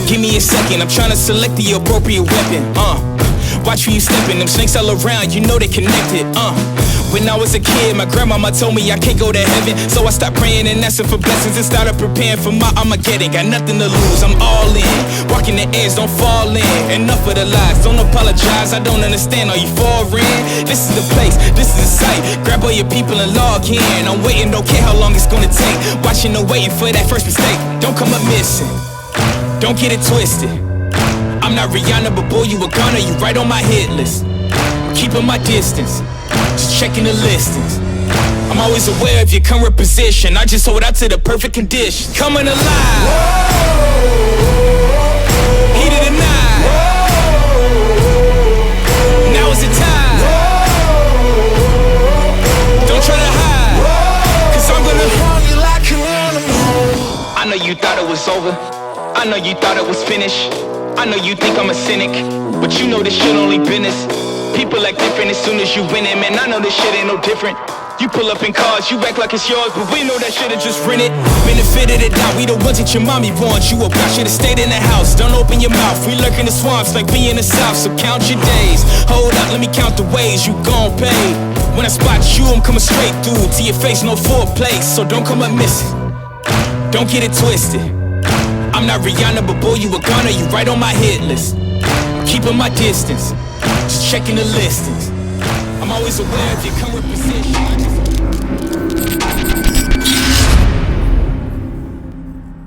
Give me a second, I'm trying to select the appropriate weapon. Watch who you stepping, them snakes all around, you know they connected. When I was a kid, my grandmama told me I can't go to heaven, so I stopped praying and asking for blessings and started preparing for my Armageddon. Got nothing to lose, I'm all in. Walking the edge, don't fall in. Enough of the lies, don't apologize, I don't understand, are you foreign? This is the place, this is the site. Grab all your people and log in. I'm waiting, don't care how long it's gonna take. Watching and waiting for that first mistake. Don't come up missing, don't get it twisted. I'm not Rihanna, but boy, you a gunner, you right on my hit list. Keeping my distance, just checking the listings. I'm always aware of your current position, I just hold out to the perfect condition. Coming alive, heat of the night. Now is the time. Don't try to hide, cause I'm gonna hold you like an animal. I know you thought it was over, I know you thought it was finished. I know you think I'm a cynic, but you know this shit only business. People act different as soon as you win it, man, I know this shit ain't no different. You pull up in cars, you act like it's yours, but we know that shit is just rented. Benefit of the doubt, we the ones that your mommy wants. You about should've stayed in the house, don't open your mouth. We lurk in the swamps like we in the south, so count your days. Hold up, let me count the ways you gon' pay. When I spot you, I'm coming straight through to your face, no foreplay, so don't come up missing. Don't get it twisted. I'm not Rihanna, but boy, you a gunner, you right on my hit list. Keeping my distance, just checking the listings. I'm always aware of your current position.